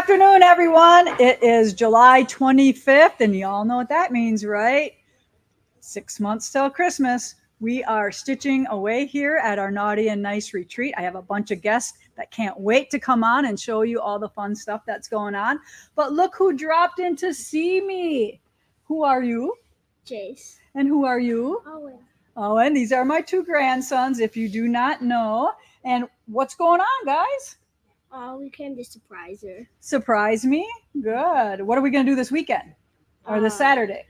afternoon, everyone. It is July 25th, and you all know what that means, right? 6 months till Christmas. We are stitching away here at our Naughty and Nice retreat. I have a bunch of guests that can't wait to come on and show you all the fun stuff that's going on. But look who dropped in to see me. Who are you? Jace. And who are you? Owen. Owen. These are my two grandsons, if you do not know. And what's going on, guys? We came to surprise her. Surprise me? Good. What are we going to do this weekend? Or this Saturday?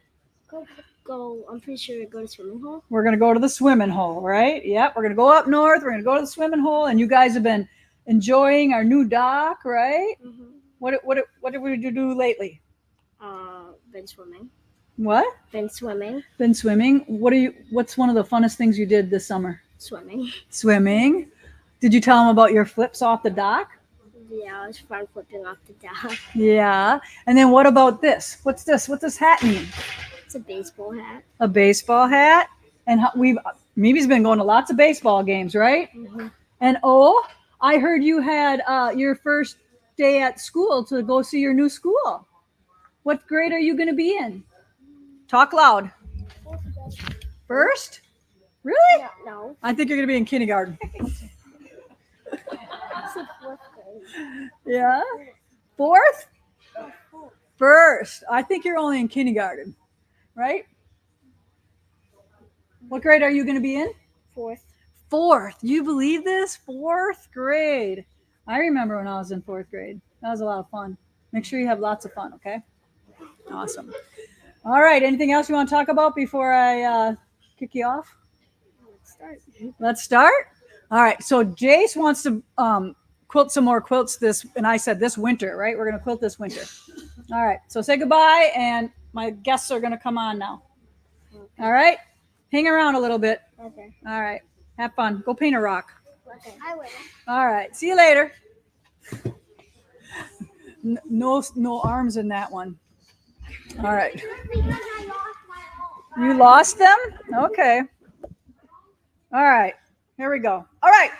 Go, I'm pretty sure go to swimming hole. We're going to go to the swimming hole, right? Yep. We're going to go up north. We're going to go to the swimming hole. And you guys have been enjoying our new dock, right? Mm-hmm. What did we do lately? Been swimming. What? Been swimming. Been swimming. What's one of the funnest things you did this summer? Swimming. Swimming. Did you tell them about your flips off the dock? Yeah, it was fun flipping off the dock. Yeah. And then what about this? What's this? What's this hat mean? It's a baseball hat. A baseball hat. And Mimi's been going to lots of baseball games, right? Mm-hmm. And I heard you had your first day at school to go see your new school. What grade are you going to be in? Talk loud. First? Really? Yeah, no. I think you're going to be in kindergarten. It's a fourth grade. Yeah? Fourth? First. I think you're only in kindergarten, right? What grade are you going to be in? Fourth. You believe this? Fourth grade. I remember when I was in fourth grade. That was a lot of fun. Make sure you have lots of fun, okay? Awesome. All right. Anything else you want to talk about before I kick you off? Let's start. All right. So Jace wants to quilt some more quilts and I said this winter, right? We're going to quilt this winter. All right. So say goodbye, and my guests are going to come on now. Okay. All right. Hang around a little bit. Okay. All right. Have fun. Go paint a rock. Okay. I will. All right. See you later. No arms in that one. All right. You lost them? Okay. All right. Here we go. All right.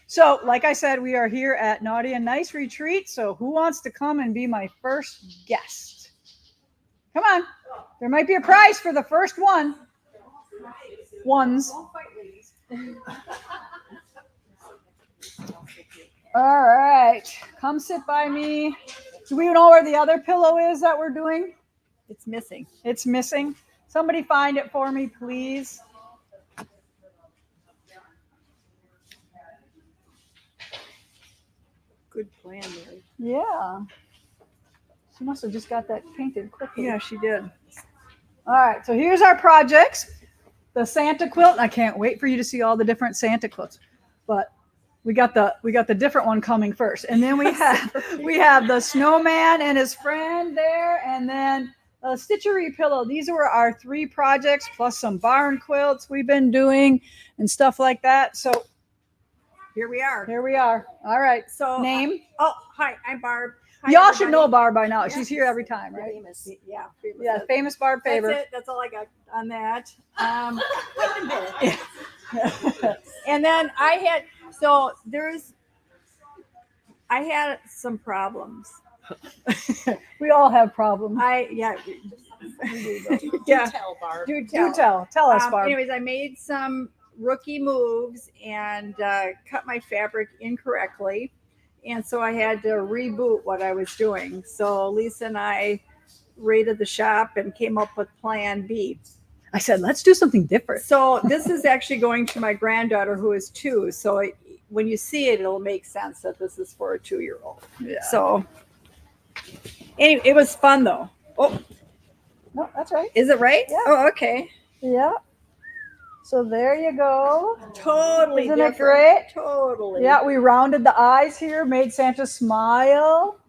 So, like I said, we are here at Naughty and Nice Retreat. So, who wants to come and be my first guest? Come on. There might be a prize for the first one. Ones. All right. Come sit by me. Do we know where the other pillow is that we're doing? It's missing. It's missing. Somebody find it for me, please. Good plan, Mary. Yeah. She must have just got that painted quickly. Yeah, she did. All right. So here's our projects. The Santa quilt. I can't wait for you to see all the different Santa quilts. But we got the different one coming first. And then we have the snowman and his friend there, and then a stitchery pillow. These were our 3 projects plus some barn quilts we've been doing and stuff like that. So Here we are. All right. So name? Hi, I'm Barb. Hi, Y'all everybody. should know Barb by now. Yeah. She's here every time, right? Famous. Yeah, famous Barb Faber. That's it. That's all I got on that. And then I had some problems. We all have problems. Yeah. Tell, Barb. Do Tell us, Barb. Anyways, I made some rookie moves and cut my fabric incorrectly. And so I had to reboot what I was doing. So Lisa and I raided the shop and came up with plan B. I said, let's do something different. So this is actually going to my granddaughter who is 2. So when you see it, it'll make sense that this is for a 2-year-old. Yeah. So anyway, it was fun though. Oh, No, that's right. is it right? Yeah. Oh, okay. Yeah. So there you go. Totally Isn't it different. great? Totally. Yeah, we rounded the eyes here, made Santa smile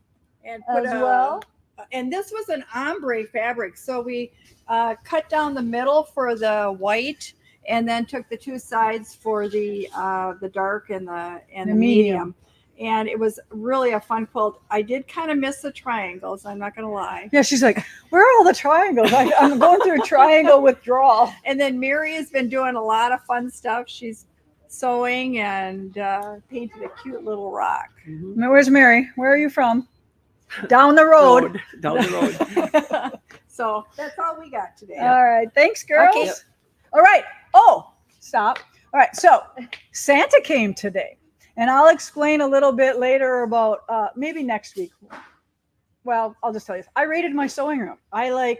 And as well. And this was an ombre fabric. So we cut down the middle for the white and then took the 2 sides for the dark and the medium. And it was really a fun quilt. I did kind of miss the triangles. I'm not going to lie. Yeah, she's like, where are all the triangles? I'm going through a triangle withdrawal. And then Mary has been doing a lot of fun stuff. She's sewing and painted a cute little rock. Where's Mary? Where are you from? down the road. Down the road. So that's all we got today. All right. Thanks, girls. Okay. Yep. All right. Oh, stop. All right. So Santa came today, and I'll explain a little bit later about maybe next week. Well, I'll just tell you. I raided my sewing room. I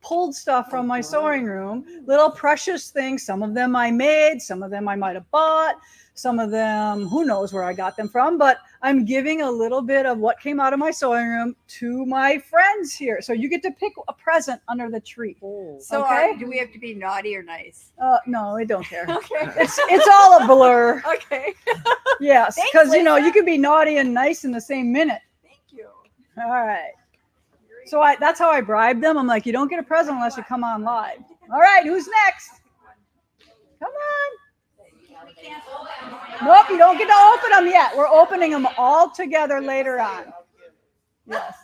pulled stuff from my sewing room, little precious things. Some of them I made, some of them I might have bought, some of them, who knows where I got them from, but I'm giving a little bit of what came out of my sewing room to my friends here. So you get to pick a present under the tree. So Okay. do we have to be naughty or nice? No, I don't care. Okay. It's all a blur. Okay. Yes, Thanks, because Lisa. you can be naughty and nice in the same minute. Thank you. All right. So that's how I bribed them. I'm like, you don't get a present unless you come on live. All right, who's next? Come on. Nope, you don't get to open them yet. We're opening them all together later on. Yes.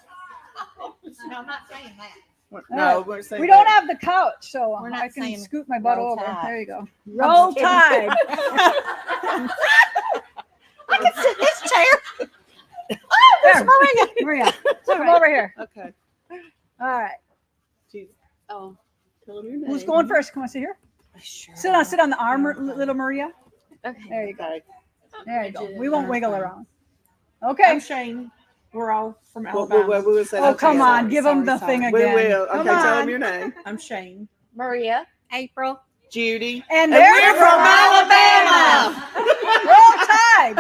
No, I'm not saying that. No, we're saying We don't that. have the couch, so We're not I can saying scoot my butt roll over. tide. There you go. Roll kidding. tide. I can sit in this chair. There. Maria, come over here. Okay. All right. Jeez. Oh, tell them your name. Who's going first? Come on, sit here. Sure. Sit on the arm, little Maria. Okay. There you go. Okay. There you go. We won't wiggle around. I'm Okay. Shane. We're all from Well, Alabama. we will say Oh, that come together. on. Give them the sorry. thing We again. will. Okay, Come tell on. them your name. I'm Shane. Maria. April. Judy. And And they're we're from Alabama. Roll Tide.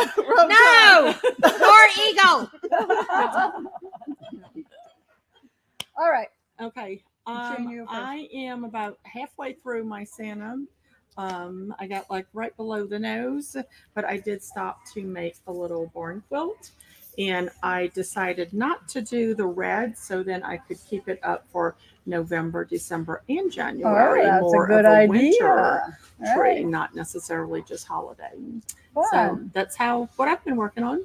No. War Eagle. All right. Okay. Shane, you go first. I am about halfway through my Santa. I got right below the nose, but I did stop to make a little barn quilt. And I decided not to do the red, so then I could keep it up for November, December, and January. That's more a good of a idea. winter All tree, right. not necessarily just holiday. So Fun. that's what I've been working on.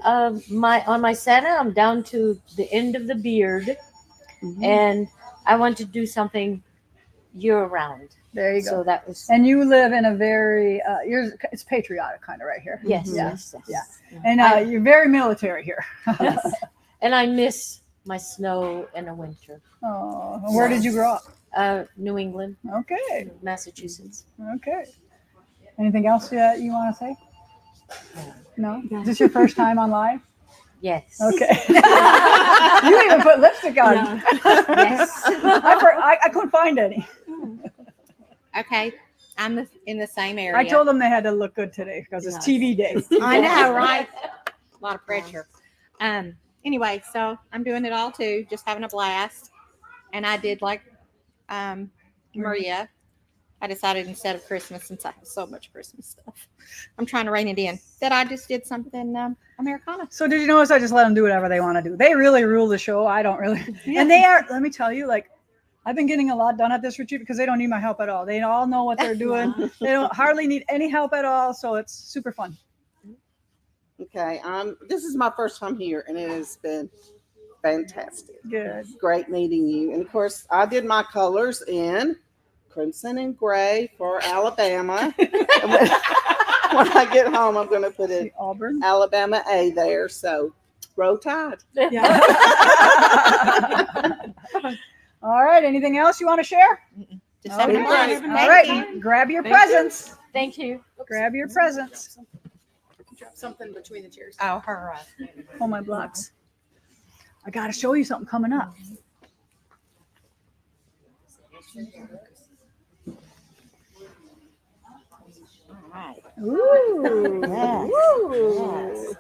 On my Santa, I'm down to the end of the beard, and I want to do something year round. There you go. So that was And you live in a very, it's patriotic kind of right here. yes, Mhm. yes, yes. Yeah. And you're very military here. Yes. And I miss my snow in the winter. Oh, where did you grow up? New England, Okay. Massachusetts. Okay. Anything else you want to say? No? Is this your first time on live? Yes. Okay. You even put lipstick on. Yes. I couldn't find any. Okay, I'm in the same area. I told them they had to look good today because it's TV day. I know, right? A lot of pressure. Anyway, so I'm doing it all too, just having a blast. And I did like Maria. I decided instead of Christmas, since I have so much Christmas stuff, I'm trying to rein it in, that I just did something Americana. So did you notice I just let them do whatever they want to do? They really rule the show. I don't really. And they are, let me tell you, I've been getting a lot done at this retreat because they don't need my help at all. They all know what they're doing. They don't hardly need any help at all. So it's super fun. Okay. This is my first time here, and it has been fantastic. Good. Great meeting you. And of course, I did my colors in crimson and gray for Alabama. And when I get home, I'm going to put it Auburn. Alabama A there. So roll tide. All right. Anything else you want to share? Just Okay. having a blast. All right. Grab your presents. Thank you. Grab your presents. Drop something between the chairs. Oh, her. Oh, my blocks. I got to show you something coming up. All right. Ooh. Yes. Ooh.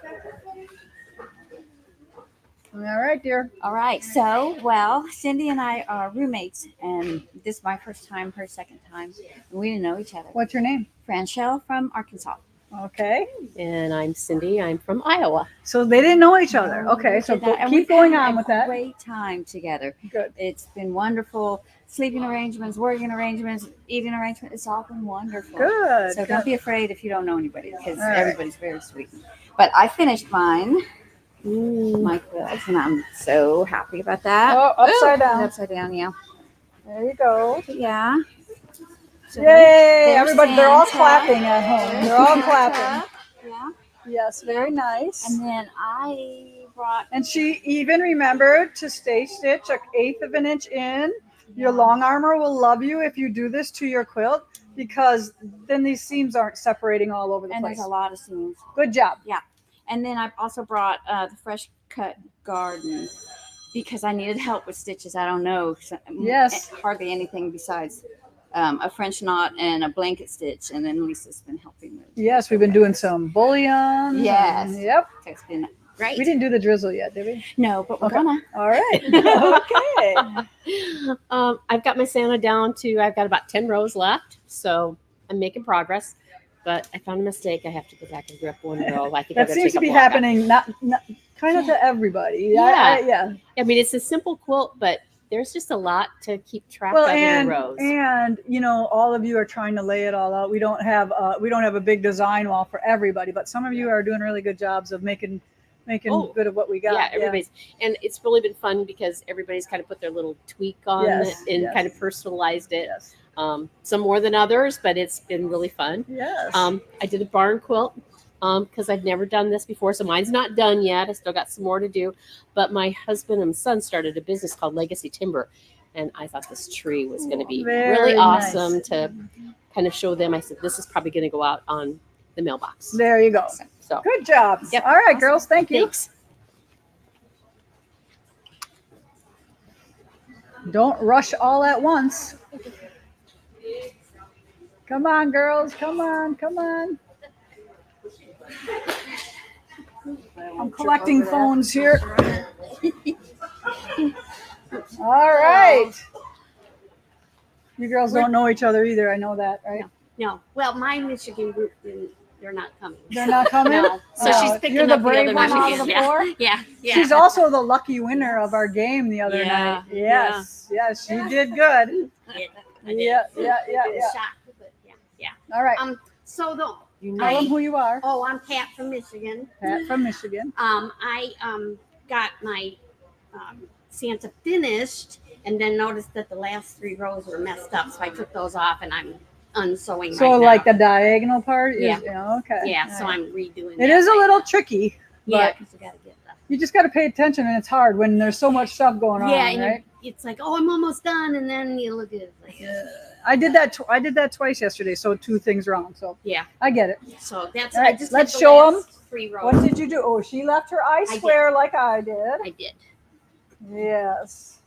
All right, dear. All right. So, well, Cindy and I are roommates, and this is my first time, her second time. And we didn't know each other. What's your name? Franchelle from Arkansas. Okay. And I'm Cindy. I'm from Iowa. So they didn't know each other. Okay. So And keep we've going had on a with that. Great time together. Good. It's been wonderful. Sleeping arrangements, working arrangements, eating arrangements. It's all been wonderful. Good. So good. don't be afraid if you don't know anybody, because All right. everybody's very sweet. But I finished mine, my quilts, and I'm so happy about that. Oh, upside down. Upside down, yeah. There you go. Yeah. So Yay! there's Everybody, they're all Santa. clapping at home. They're all Santa. clapping. Yeah. Yes, very nice. And then I brought. And she even remembered to stay stitch 1/8 of an inch in. Your long armor will love you if you do this to your quilt because then these seams aren't separating all over the And place. there's a lot of seams. Good job. And then I've also brought the Fresh Cut Garden because I needed help with stitches. I don't know. Yes. Hardly anything besides a French knot and a blanket stitch. And then Lisa's been helping me. Yes, we've been doing some bullion. Yes. Yep. It's been great. We didn't do the drizzle yet, did we? No, but we're Okay. gonna. All right. Okay. I've got my Santa down to, I've got about 10 rows left. So I'm making progress. But I found a mistake. I have to go back and grip one row. I think That I'm gonna seems take to a be block out. happening not kind of to everybody. Yeah. Yeah. I mean, it's a simple quilt, but there's just a lot to keep track Well, of in and the rows. all of you are trying to lay it all out. We don't have a big design wall for everybody, but some of you are doing really good jobs of making Oh, good of what we got. Yeah, everybody's, and it's really been fun because everybody's kind of put their little tweak on Yes, it and yes. kind of personalized it. Yes. Some more than others, but it's been really fun. Yes. I did a barn quilt because I've never done this before, so mine's not done yet. I still got some more to do. But my husband and son started a business called Legacy Timber, and I thought this tree was going to be Very really nice. awesome to kind of show them. I said, this is probably going to go out on the mailbox. There you go. So Good job. Yep. All right, girls. Thank you. thanks. Don't rush all at once. Come on, girls. Come on. Come on. I'm collecting phones here. All right. You girls don't know each other either. I know that, right? No. Well, my Michigan group, they're not coming. They're not coming? No. So Oh, she's picking you're the up the brave other one out of Michigan. the Yeah. four? Yeah. Yeah. She's also the lucky winner of our game the other Yeah, night. Yes. Yes, she did good. I did. Yeah. I was shocked, but yeah. All right. So Tell them who you are. I'm Pat from Michigan. Pat from Michigan. I got my Santa finished and then noticed that the last 3 rows were messed up. So I took those off and I'm unsewing So right like now. the diagonal part? Yeah. Okay. Yeah, All so right. I'm redoing It that is a right little now. tricky. Yeah, but because you got to get the. You just got to pay attention, and it's hard when there's so much stuff going on, Yeah, and right? it's like, I'm almost done. And then you look at it like, I did that. I did that twice yesterday, so 2 things wrong. So yeah. I get it. So that's, All I right, just let's did the show 'em. last 3 rows. What did you do? Oh, she left her eye I square like I did. I did. Yes.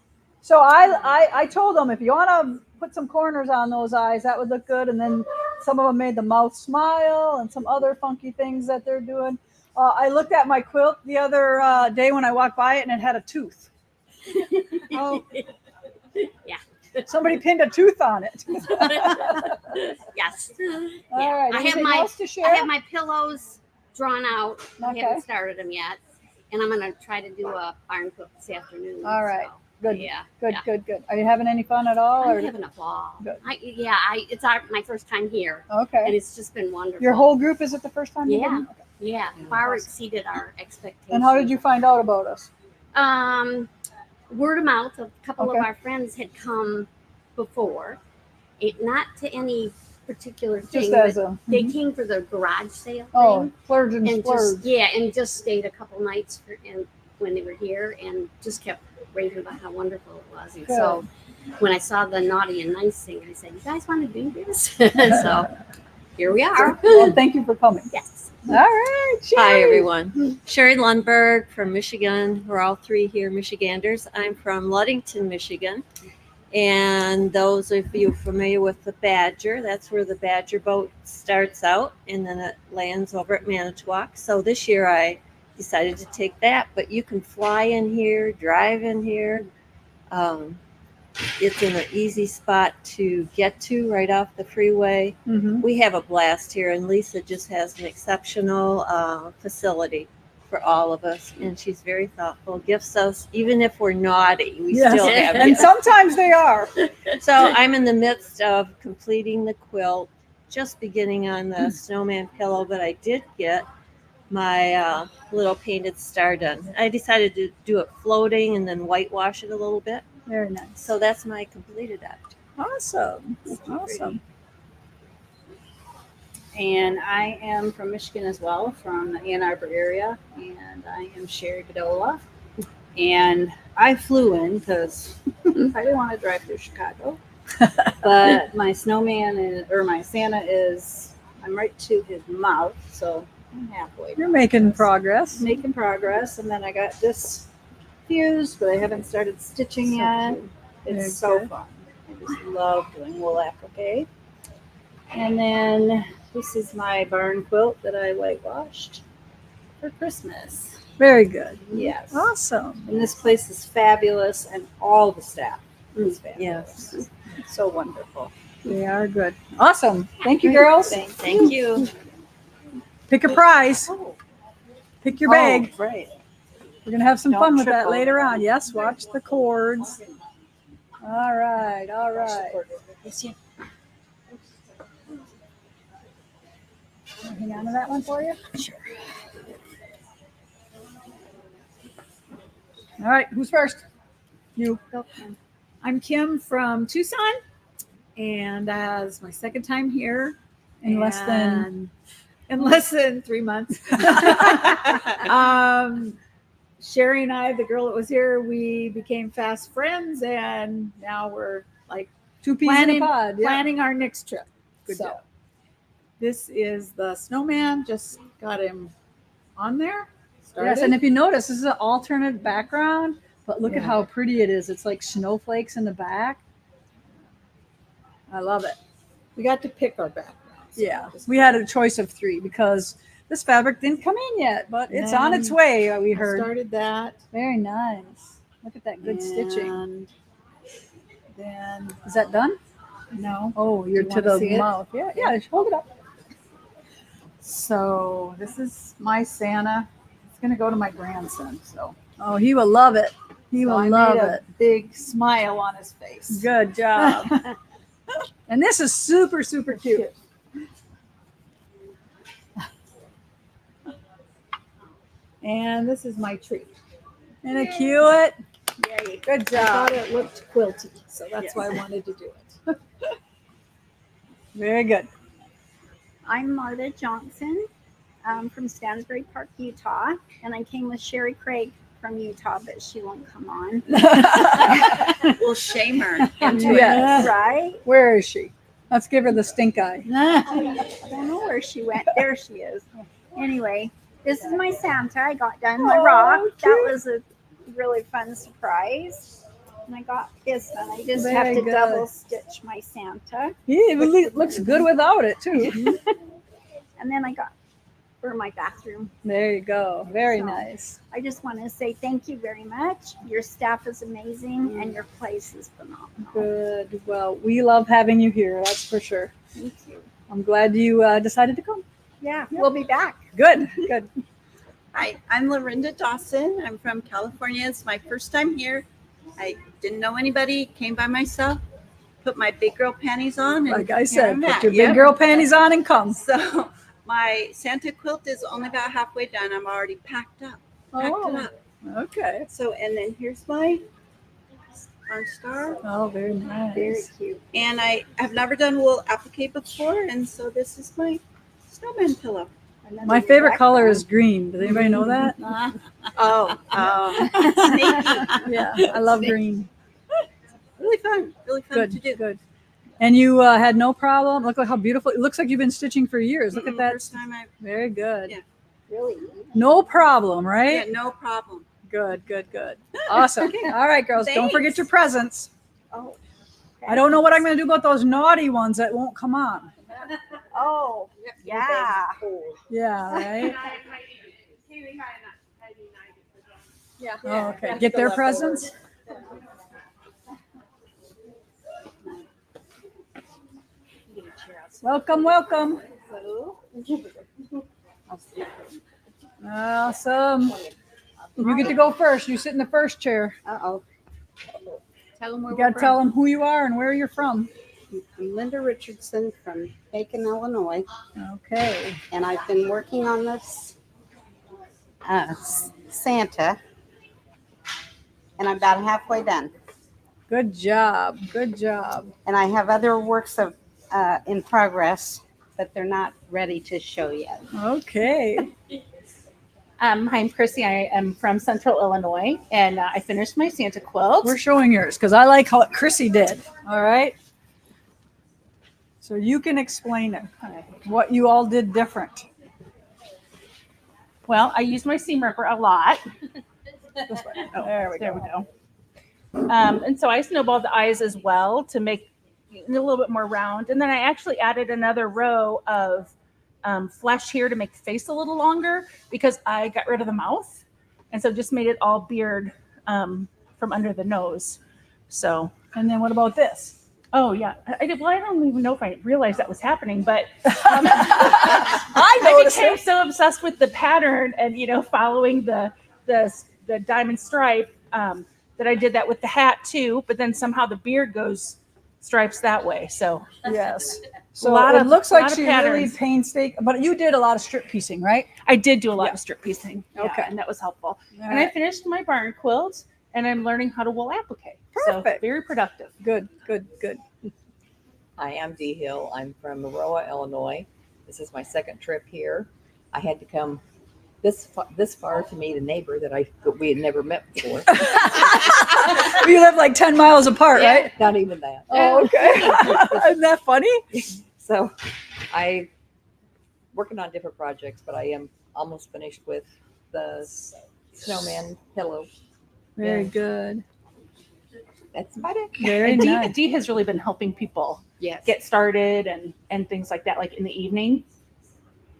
So I told them if you want to put some corners on those eyes, that would look good. And then some of them made the mouth smile and some other funky things that they're doing. I looked at my quilt the other day when I walked by it, and it had a tooth. Oh. Yeah. Somebody pinned a tooth on it. Yes. All Yeah. right. I have Anything my else to share? I have my pillows drawn out. I Okay. haven't started them yet, and I'm gonna try to do a barn quilt this afternoon. All right. so, Good. Yeah. Good. yeah. Good. Good. Are you having any fun at all? I'm Or having a ball. Good. It's my first time here, and okay. it's just been wonderful. Your whole group is it the first time? you've Yeah. been? Okay. Yeah, far exceeded our expectations. And how did you find out about us? Word of mouth. A couple Okay. of our friends had come before, not to any particular thing, Just but as a they came for the garage sale oh, thing, splurge and and splurge. just stayed a couple nights when they were here, and just kept raving about how wonderful it was. And so when I saw the naughty and nice thing, I said, "You guys want to do this?" So here we are. Well, thank you for coming. Yes. All right. Hi, Sherry. everyone. Sherry Lundberg from Michigan. We're all 3 here Michiganders. I'm from Ludington, Michigan. And those of you familiar with the Badger, that's where the Badger boat starts out, and then it lands over at Manitowoc. So this year I decided to take that, but you can fly in here, drive in here. It's in an easy spot to get to right off the freeway. Mhm. We have a blast here, and Lisa just has an exceptional facility for all of us, and she's very thoughtful. Gifts us, even if we're naughty, we Yes. still have And gifts. sometimes they are. So I'm in the midst of completing the quilt, just beginning on the snowman pillow, but I did get my little painted star done. I decided to do it floating and then whitewash it a little bit. Very nice. So that's my completed act. Awesome. Awesome. And I am from Michigan as well, from the Ann Arbor area. And I am Sherry Bedola. And I flew in because I didn't want to drive through Chicago. But my snowman or my Santa is, I'm right to his mouth. So I'm halfway. You're making progress. Making progress. And then I got this fused, but I haven't started stitching yet. It's Very so good. fun. I just love doing wool applique. And then this is my barn quilt that I whitewashed for Christmas. Very good. Yes. Awesome. And this place is fabulous, and all the staff is fabulous. Yes. So wonderful. They are good. Awesome. Thank you, girls. Thank you. Pick a prize. Pick your bag. Oh, right. We're going to have some Don't fun with trip that over later them. on. Yes, watch the cords. All right. All right. I'll hang on to that one for you. Sure. All right. Who's first? You. I'm Kim from Tucson, and as my second time here In less than in less than 3 months. Sherry and I, the girl that was here, we became fast friends, and now we're like two peas in a pod. Yeah. planning our next trip. Good So job. this is the snowman. Just got him on there. Yes, and if you notice, this is an alternate background, but look at Yeah. how pretty it is. It's like snowflakes in the back. I love it. We got to pick our backgrounds. Yeah, we had a choice of 3 because this fabric didn't come in yet, but it's on its way. We heard. Started that. Very nice. Look at that good stitching. And then Is that done? no. Oh, you're you to wanna the see it? mouth. Yeah, yeah. Hold it up. So this is my Santa. It's gonna go to my grandson. So Oh, he will love it. He will I love made a it. big smile on his face. Good job. And this is super, super cute. And this is my tree. Isn't it cute? Yay. Good I job. thought it looked quilty, so that's Yes. why I wanted to do it. Very good. I'm Marta Johnson from Stansbury Park, Utah, and I came with Sherry Craig from Utah, but she won't come on. We'll shame her into Yes. Right? Where is she? Let's give her the stink eye. I don't know where she went. There she is. Anyway, this is my Santa. I got done my rock. That was a really fun surprise. And I got this one. I just have Very to good. double stitch my Santa. Yeah, it looks good without it too. And then I got for my bathroom. There you go. Very So- nice. I just want to say thank you very much. Your staff is amazing and your place is phenomenal. Good. Well, we love having you here. That's for sure. Thank you. I'm glad you decided to come. Yeah, we'll be back. Good. Good. Hi, I'm Lorinda Dawson. I'm from California. It's my first time here. I didn't know anybody, came by myself, put my big girl panties on. And Like I here said, I'm put at. your big Yep. girl panties on and come. So my Santa quilt is only about halfway done. I'm already packed it up. Okay. So, and then here's my orange star. Oh, very nice. Very cute. And I have never done wool applique before. And so this is my snowman pillow. My favorite color is green. Does anybody know that? Oh, sneaky. Yeah, I love green. Really fun to do. Good, good. And you had no problem. Look at how beautiful. It looks like you've been stitching for years. Look at that. First time I, Very good. Yeah. Really? No problem, right? yeah, no problem. Good, good, good. Awesome. All right, girls. Don't forget Thanks. your presents. Oh. I don't know what I'm going to do about those naughty ones that won't come on. Oh, yeah. Yeah, right? Yeah. Oh, okay. Get their presents? Welcome, welcome. Awesome. You get to go first. You sit in the first chair. Uh-oh. Tell them where You we're got to tell them who you are and where you're from. I'm Linda Richardson from Macon, Illinois, Okay. and I've been working on this Santa, and I'm about halfway done. Good job. Good job. And I have other works of in progress but they're not ready to show yet. Okay. I'm Chrissy. I am from Central Illinois, and I finished my Santa quilt. We're showing yours because I like how Chrissy did. All right. So you can explain it, what you all did different. Well, I used my seam ripper a lot. Oh, there we go. And so I snowballed the eyes as well to make it a little bit more round. And then I actually added another row of flesh here to make the face a little longer because I got rid of the mouth. And so just made it all beard from under the nose. So, and then what about this? Oh yeah, I don't even know if I realized that was happening, but I became so obsessed with the pattern and following the diamond stripe that I did that with the hat too. But then somehow the beard goes stripes that way. So yes, so it looks like she really painstaking. But you did a lot of strip piecing, right? I did do a lot of strip piecing. Okay, and that was helpful. All and right. I finished my barn quilt, and I'm learning how to wool applique. Perfect. So very productive. Good. Hi, I'm Dee Hill. I'm from Maroa, Illinois. This is my second trip here. I had to come this far to meet a neighbor that we had never met before. You live like 10 miles apart, right? Not even that. Oh, okay. Isn't that funny? So I working on different projects, but I am almost finished with the snowman pillow. Very good. That's about it. Very nice. Dee has really been helping people get started and things like that, like in the evening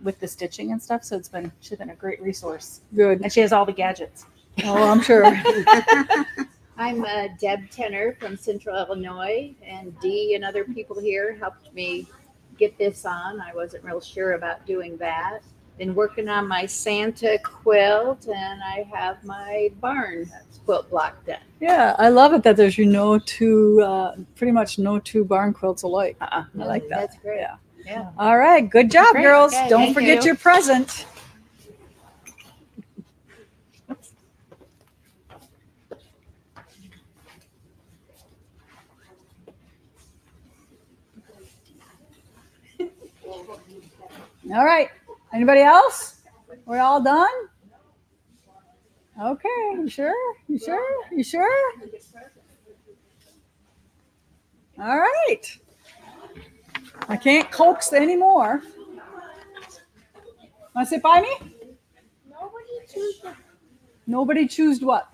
with the stitching and stuff. So she's been a great resource. Good. And she has all the gadgets. Oh, I'm sure. I'm Deb Tenner from Central Illinois, and Dee and other people here helped me get this on. I wasn't real sure about doing that. Been working on my Santa quilt, and I have my barn quilt block done. Yeah, I love it that there's pretty much no two barn quilts alike. I like that. That's great. Yeah. All right. Good job, Great. girls. Okay, Don't thank forget you. your present. All right. Anybody else? We're all done? Okay. You sure? You sure? You sure? All right. I can't coax anymore. Want to sit by me? Nobody choose what?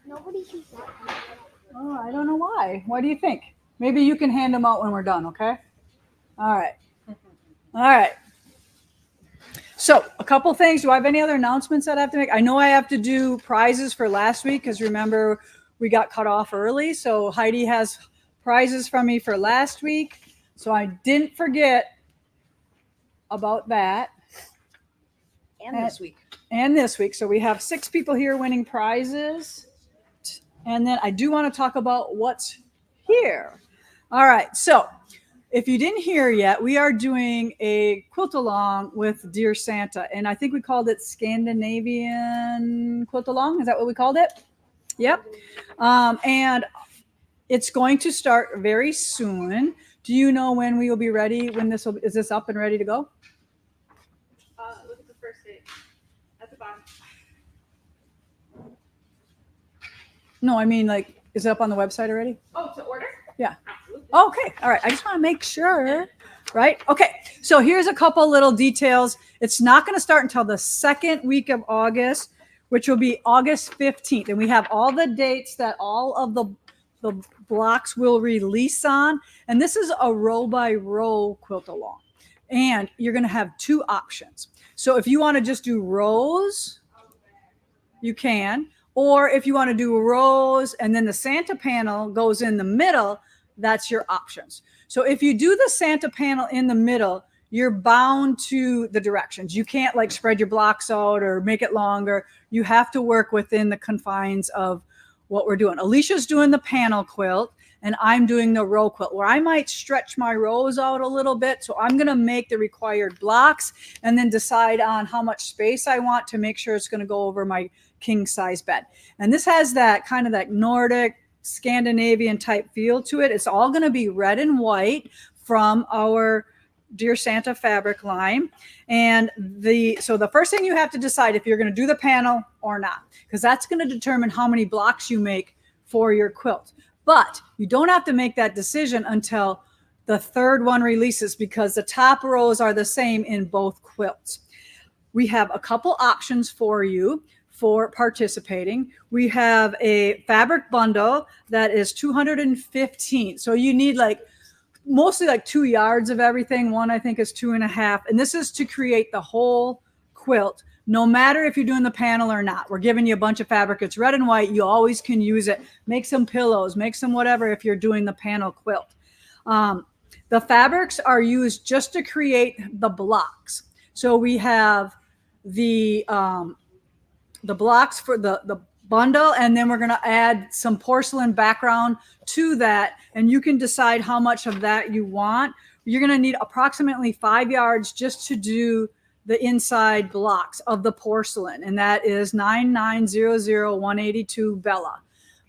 Nobody choose that. Oh, I don't know why. Why do you think? Maybe you can hand them out when we're done, okay? All right. All right. So a couple things. Do I have any other announcements that I have to make? I know I have to do prizes for last week because remember we got cut off early. So Heidi has prizes from me for last week. So I didn't forget about that. And this week. And this week. So we have 6 people here winning prizes. And then I do want to talk about what's here. All right. So if you didn't hear yet, we are doing a quilt along with Dear Santa. And I think we called it Scandinavian quilt along. Is that what we called it? Yep. And it's going to start very soon. Do you know when we will be ready? Is this up and ready to go? Look at the first date at the bottom. No, I mean, like, is it up on the website already? Oh, to order? Yeah. Okay. All right. I just want to make sure. Right. Okay. So here's a couple little details. It's not going to start until the second week of August, which will be August 15th. And we have all the dates that all of the blocks will release on. And this is a row by row quilt along. And you're going to have 2 options. So if you want to just do rows, you can. Or if you want to do rows and then the Santa panel goes in the middle, that's your options. So if you do the Santa panel in the middle, you're bound to the directions. You can't like spread your blocks out or make it longer. You have to work within the confines of what we're doing. Alicia's doing the panel quilt and I'm doing the row quilt where I might stretch my rows out a little bit. So I'm going to make the required blocks and then decide on how much space I want to make sure it's going to go over my king size bed. And this has that kind of that Nordic Scandinavian type feel to it. It's all going to be red and white from our Dear Santa fabric line. And so the first thing you have to decide if you're going to do the panel or not, because that's going to determine how many blocks you make for your quilt. But you don't have to make that decision until the third one releases, because the top rows are the same in both quilts. We have a couple options for you for participating. We have a fabric bundle that is $215. So you need mostly 2 yards of everything. One, I think, is 2.5. And this is to create the whole quilt, no matter if you're doing the panel or not. We're giving you a bunch of fabric. It's red and white. You always can use it. Make some pillows, make some whatever if you're doing the panel quilt. The fabrics are used just to create the blocks. So we have the blocks for the bundle, and then we're going to add some porcelain background to that, and you can decide how much of that you want. You're going to need approximately 5 yards just to do the inside blocks of the porcelain, and that is 9900182 Bella.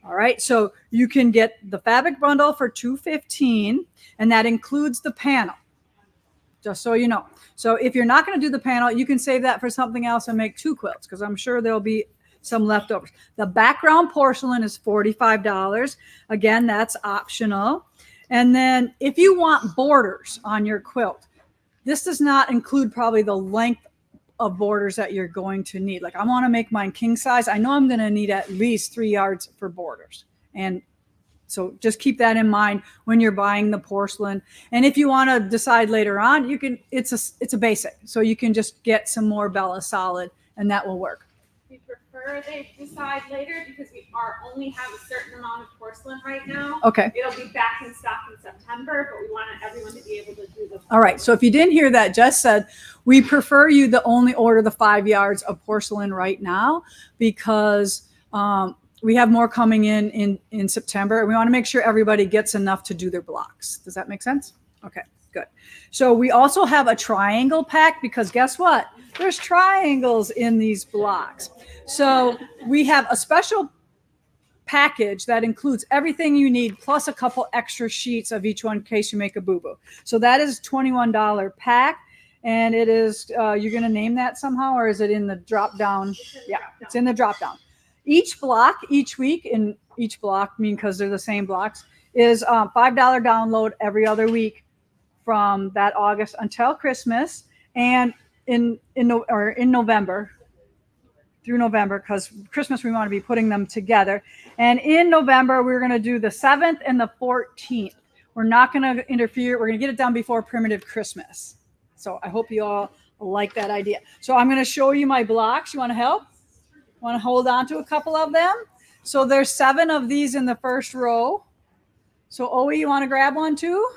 All right, so you can get the fabric bundle for $215, and that includes the panel, just so you know. So if you're not going to do the panel, you can save that for something else and make 2 quilts, because I'm sure there'll be some leftovers. The background porcelain is $45. Again, that's optional. And then if you want borders on your quilt, this does not include probably the length of borders that you're going to need. Like, I want to make mine king size. I know I'm going to need at least 3 yards for borders. And so just keep that in mind when you're buying the porcelain. And if you want to decide later on, you can, it's a basic. So you can just get some more Bella Solid and that will work. We prefer they decide later because we only have a certain amount of porcelain right now. Okay. It'll be back in stock in September, but we want everyone to be able to do the. All right. So if you didn't hear that, Jess said, we prefer you to only order the 5 yards of porcelain right now, because we have more coming in September. We want to make sure everybody gets enough to do their blocks. Does that make sense? Okay, good. So we also have a triangle pack, because guess what? There's triangles in these blocks. So we have a special package that includes everything you need, plus a couple extra sheets of each one in case you make a boo-boo. So that is $21 pack. And it is, you're going to name that somehow, or is it in the drop down? Yeah, it's in the drop down. Each block, each week, in each block, because they're the same blocks, is $5 download every other week from that August until Christmas, and in November, through November, because Christmas we want to be putting them together. And in November, we're going to do the 7th and the 14th. We're not going to interfere. We're going to get it done before Primitive Christmas. So I hope you all like that idea. So I'm going to show you my blocks. You want to help? Want to hold on to a couple of them? So there's 7 of these in the first row. So Owie, you want to grab one too?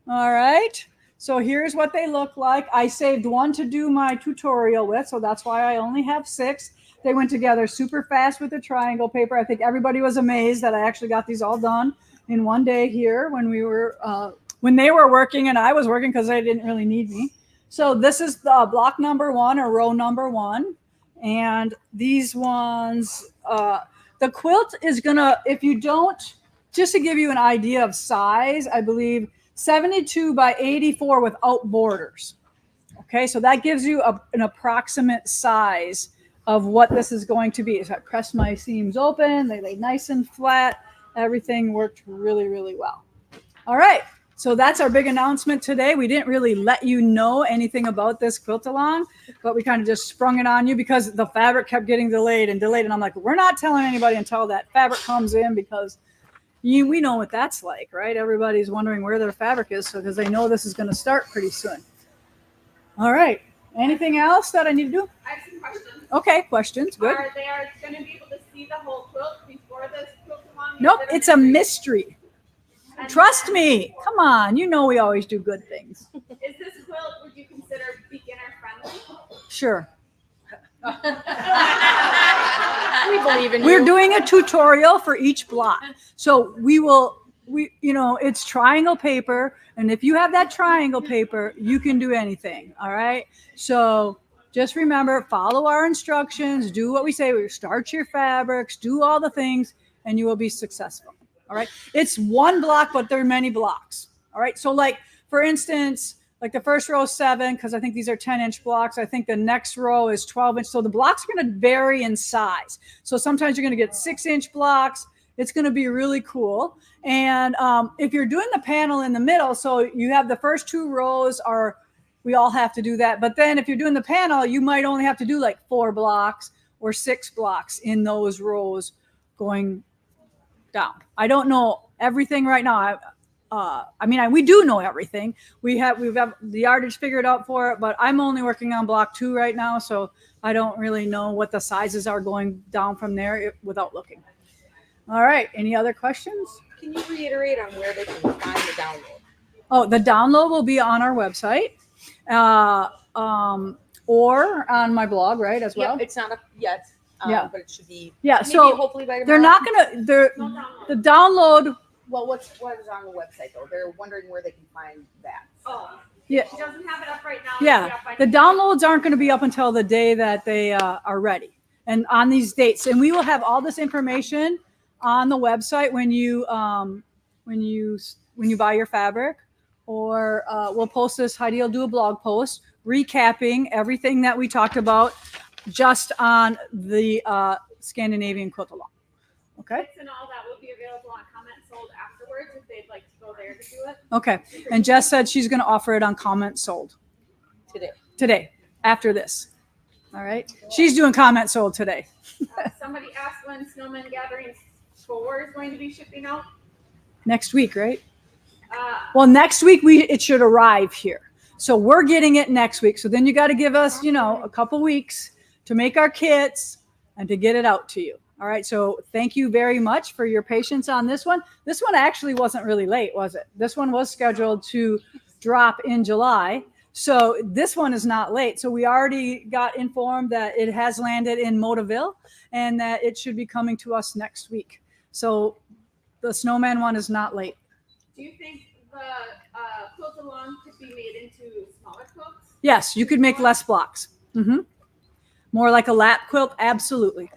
All right. So here's what they look like. I saved one to do my tutorial with, so that's why I only have 6. They went together super fast with the triangle paper. I think everybody was amazed that I actually got these all done in one day here when we were when they were working and I was working, because they didn't really need me. So this is the block number 1, or row number 1. And these ones, the quilt is gonna, if you don't, just to give you an idea of size, I believe 72 by 84 without borders. Okay, so that gives you an approximate size of what this is going to be. So I pressed my seams open, they lay nice and flat. Everything worked really, really well. All right, so that's our big announcement today. We didn't really let you know anything about this quilt along, but we kind of just sprung it on you because the fabric kept getting delayed. And I'm like, we're not telling anybody until that fabric comes in, because we know what that's like, right? Everybody's wondering where their fabric is, so because they know this is going to start pretty soon. All right. Anything else that I need to do? I have some questions. Okay, questions. Good. Are they going to be able to see the whole quilt before this quilt along? Nope, it's a mystery. Trust me. Come on. You know we always do good things. Is this quilt, would you consider beginner friendly? Sure. We believe in We're you. doing a tutorial for each block. So it's triangle paper. And if you have that triangle paper, you can do anything. All right. So just remember, follow our instructions, do what we say. We start your fabrics, do all the things, and you will be successful. All right. It's one block, but there are many blocks. All right. So like for instance, like the first row is 7, because I think these are 10-inch blocks. I think the next row is 12-inch. So the blocks are going to vary in size. So sometimes you're going to get 6-inch blocks. It's going to be really cool. And if you're doing the panel in the middle, so you have the first 2 rows we all have to do that. But then if you're doing the panel, you might only have to do like 4 blocks or 6 blocks in those rows going down. I don't know everything right now. We do know everything. We've got the yardage figured out for it, but I'm only working on block 2 right now, so I don't really know what the sizes are going down from there without looking. All right. Any other questions? Can you reiterate on where they can find the download? Oh, the download will be on our website, or on my blog, right, as well. Yep, it's not up yet. Yeah. But it should be. Yeah. Maybe So hopefully by they're tomorrow. not gonna. The download. Well, what is on the website though? They're wondering where they can find that. Oh. Yeah. She doesn't have it up right now. Yeah, the downloads aren't going to be up until the day that they are ready, and on these dates. And we will have all this information on the website when you buy your fabric, or we'll post this. Heidi will do a blog post recapping everything that we talked about just on the Scandinavian quilt along. Okay. Kits and all that will be available on Comment Sold afterwards if they'd like to go there to do it. Okay. And Jess said she's going to offer it on Comment Sold today after this. All right. She's doing Comment Sold today. Somebody asked when Snowman Gathering 4 is going to be shipping out. Next week, right? Well, next week it should arrive here. So we're getting it next week. So then you got to give us, a couple weeks to make our kits and to get it out to you. All right. So thank you very much for your patience on this one. This one actually wasn't really late, was it? This one was scheduled to drop in July. So this one is not late. So we already got informed that it has landed in Motaville and that it should be coming to us next week. So the snowman one is not late. Do you think the quilt along could be made into smaller quilts? Yes, you could make less blocks. Mm-hmm. More like a lap quilt, absolutely.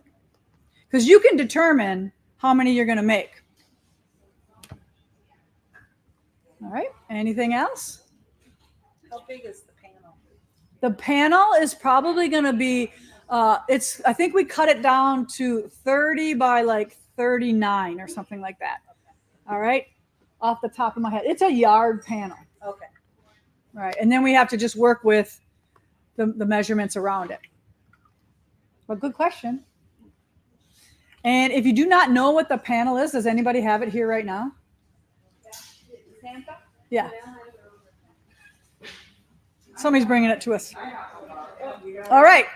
Because you can determine how many you're going to make. All right, anything else? How big is the panel? The panel is probably going to be, I think we cut it down to 30 by like 39 or something like that. All right, off the top of my head. It's a yard panel. Okay. Right, and then we have to just work with the measurements around it. But good question. And if you do not know what the panel is, does anybody have it here right now? Yeah. Somebody's bringing it to us. All right.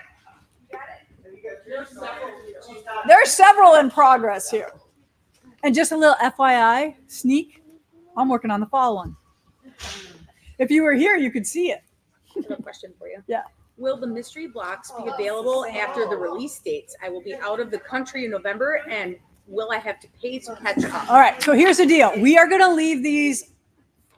There's several in progress here. And just a little FYI, sneak, I'm working on the fall one. If you were here, you could see it. I have a question for you. Yeah. Will the mystery blocks be available after the release dates? I will be out of the country in November, and will I have to pay to catch up? All right, so here's the deal. We are going to leave these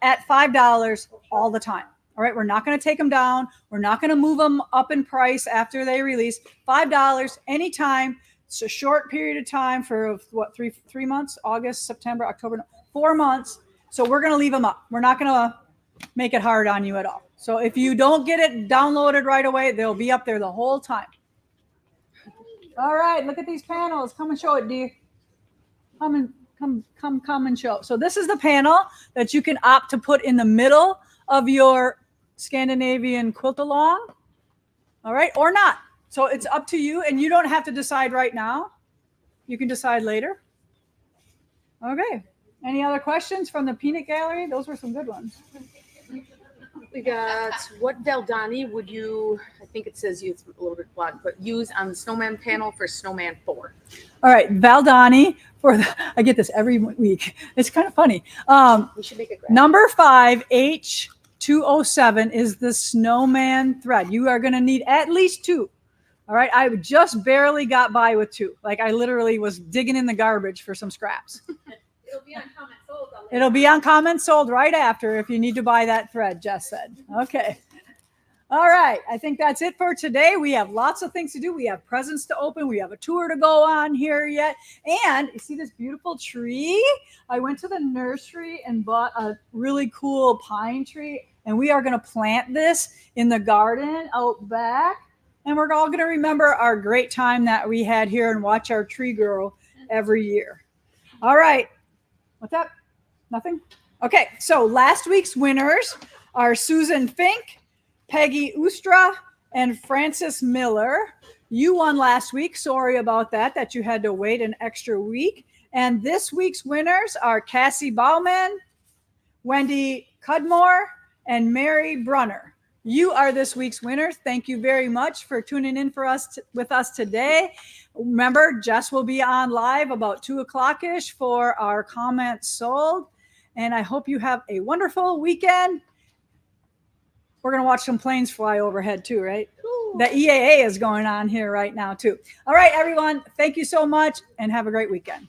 at $5 all the time. All right, we're not going to take them down. We're not going to move them up in price after they release. $5 anytime. It's a short period of time for what, three months? August, September, October, 4 months. So we're going to leave them up. We're not going to make it hard on you at all. So if you don't get it downloaded right away, they'll be up there the whole time. All right, look at these panels. Come and show it, Dee. Come and show. So this is the panel that you can opt to put in the middle of your Scandinavian quilt along. All right, or not. So it's up to you, and you don't have to decide right now. You can decide later. Okay. Any other questions from the peanut gallery? Those were some good ones. We got, what Valdani would you, I think it says it's a little bit blunt, but use on the snowman panel for snowman 4? All right, Valdani I get this every week. It's kind of funny. We should make it graphic. Number 5, H207 is the snowman thread. You are going to need at least 2. All right, I just barely got by with 2. Like I literally was digging in the garbage for some scraps. It'll be on Comment Sold. It'll be on Comment Sold right after if you need to buy that thread, Jess said. Okay. All right. I think that's it for today. We have lots of things to do. We have presents to open. We have a tour to go on here yet. And you see this beautiful tree? I went to the nursery and bought a really cool pine tree. And we are going to plant this in the garden out back. And we're all going to remember our great time that we had here and watch our tree grow every year. All right. What's up? Nothing? Okay. So last week's winners are Susan Fink, Peggy Ustra, and Francis Miller. You won last week. Sorry about that you had to wait an extra week. And this week's winners are Cassie Bauman, Wendy Cudmore, and Mary Brunner. You are this week's winners. Thank you very much for tuning in with us today. Remember, Jess will be on live about 2:00-ish for our comments sold. And I hope you have a wonderful weekend. We're going to watch some planes fly overhead too, right? Cool. The EAA is going on here right now too. All right, everyone. Thank you so much and have a great weekend.